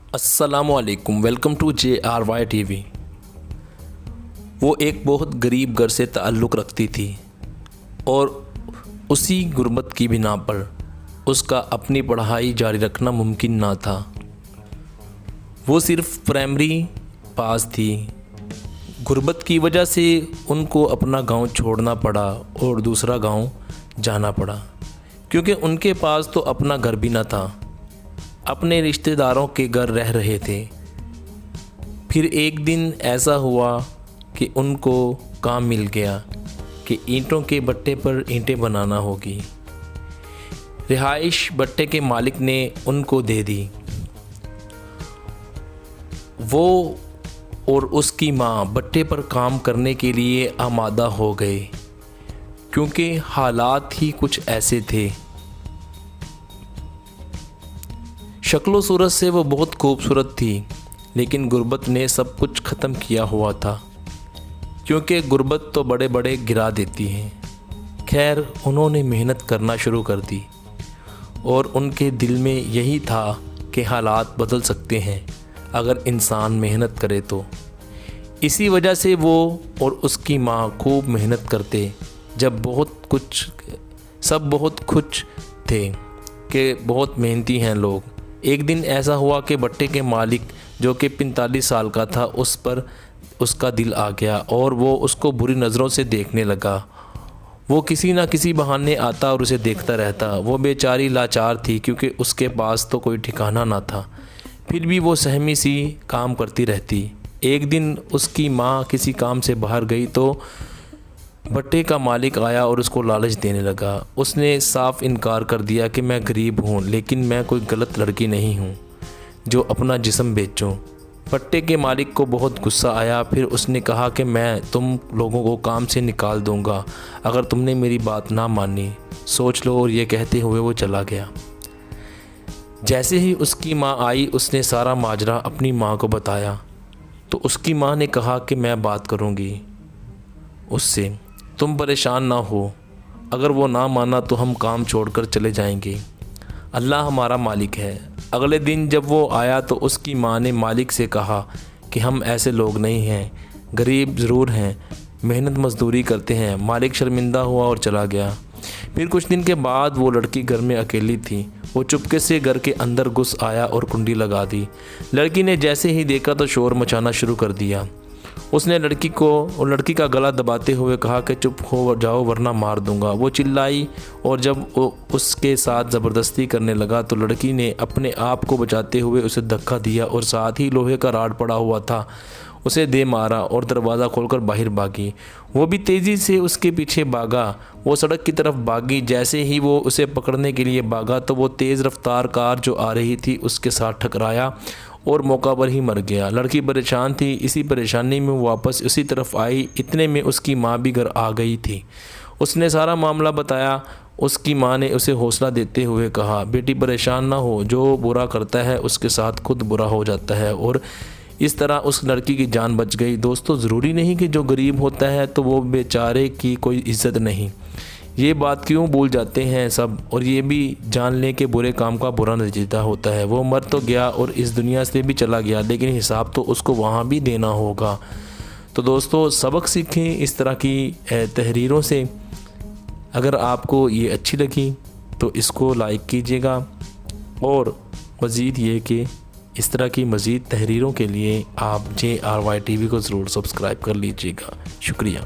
अस्सलामुअलैकुम, welcome to JRY TV। वो एक बहुत गरीब घर से ताल्लुक़ रखती थी और उसी गुर्बत की बिना पर उसका अपनी पढ़ाई जारी रखना मुमकिन ना था। वो सिर्फ़ प्राइमरी पास थी। गुर्बत की वजह से उनको अपना गांव छोड़ना पड़ा और दूसरा गांव जाना पड़ा, क्योंकि उनके पास तो अपना घर भी न था, अपने रिश्तेदारों के घर रह रहे थे। फिर एक दिन ऐसा हुआ कि उनको काम मिल गया कि ईंटों के भट्टे पर ईंटें बनाना होगी। रिहाइश भट्टे के मालिक ने उनको दे दी। वो और उसकी माँ भट्टे पर काम करने के लिए आमादा हो गए, क्योंकि हालात ही कुछ ऐसे थे। शक्लो सूरत से वो बहुत खूबसूरत थी, लेकिन गुर्बत ने सब कुछ ख़त्म किया हुआ था, क्योंकि गुर्बत तो बड़े बड़े गिरा देती हैं। खैर, उन्होंने मेहनत करना शुरू कर दी और उनके दिल में यही था कि हालात बदल सकते हैं अगर इंसान मेहनत करे तो। इसी वजह से वो और उसकी माँ खूब मेहनत करते। सब बहुत खुश थे कि बहुत मेहनती हैं लोग। एक दिन ऐसा हुआ कि भट्टे के मालिक, जो कि 45 साल का था, उस पर उसका दिल आ गया और वो उसको बुरी नज़रों से देखने लगा। वो किसी ना किसी बहाने आता और उसे देखता रहता। वो बेचारी लाचार थी, क्योंकि उसके पास तो कोई ठिकाना ना था। फिर भी वो सहमी सी काम करती रहती। एक दिन उसकी माँ किसी काम से बाहर गई तो भट्टे का मालिक आया और उसको लालच देने लगा। उसने साफ इनकार कर दिया कि मैं गरीब हूँ, लेकिन मैं कोई गलत लड़की नहीं हूँ जो अपना जिस्म बेचूँ। भट्टे के मालिक को बहुत गुस्सा आया। फिर उसने कहा कि मैं तुम लोगों को काम से निकाल दूँगा अगर तुमने मेरी बात ना मानी। सोच लो। और ये कहते हुए वो चला गया। जैसे ही उसकी माँ आई, उसने सारा माजरा अपनी माँ को बताया तो उसकी माँ ने कहा कि मैं बात करूँगी उससे, तुम परेशान ना हो। अगर वो ना माना तो हम काम छोड़कर चले जाएंगे। अल्लाह हमारा मालिक है। अगले दिन जब वो आया तो उसकी माँ ने मालिक से कहा कि हम ऐसे लोग नहीं हैं, गरीब ज़रूर हैं, मेहनत मजदूरी करते हैं। मालिक शर्मिंदा हुआ और चला गया। फिर कुछ दिन के बाद वो लड़की घर में अकेली थी। वो चुपके से घर के अंदर घुस आया और कुंडी लगा दी। लड़की ने जैसे ही देखा तो शोर मचाना शुरू कर दिया। उसने लड़की का गला दबाते हुए कहा कि चुप हो जाओ वरना मार दूंगा। वो चिल्लाई और जब वो उसके साथ ज़बरदस्ती करने लगा तो लड़की ने अपने आप को बचाते हुए उसे धक्का दिया और साथ ही लोहे का राड पड़ा हुआ था उसे दे मारा और दरवाज़ा खोलकर बाहर भागी। वो भी तेज़ी से उसके पीछे भागा। वो सड़क की तरफ भागी। जैसे ही वो उसे पकड़ने के लिए भागा तो वो तेज़ रफ्तार कार जो आ रही थी उसके साथ टकराया और मौका पर ही मर गया। लड़की परेशान थी। इसी परेशानी में वो वापस उसी तरफ आई। इतने में उसकी माँ भी घर आ गई थी। उसने सारा मामला बताया। उसकी माँ ने उसे हौसला देते हुए कहा, बेटी परेशान ना हो, जो बुरा करता है उसके साथ खुद बुरा हो जाता है। और इस तरह उस लड़की की जान बच गई। दोस्तों, ज़रूरी नहीं कि जो गरीब होता है तो वो बेचारे की कोई इज़्ज़त नहीं। ये बात क्यों भूल जाते हैं सब, और ये भी जान लें कि बुरे काम का बुरा नतीजा होता है। वो मर तो गया और इस दुनिया से भी चला गया, लेकिन हिसाब तो उसको वहाँ भी देना होगा। तो दोस्तों, सबक सीखें इस तरह की तहरीरों से। अगर आपको ये अच्छी लगी तो इसको लाइक कीजिएगा, और मज़ीद ये कि इस तरह की मज़ीद तहरीरों के लिए आप JRY TV को ज़रूर सब्सक्राइब कर लीजिएगा। शुक्रिया।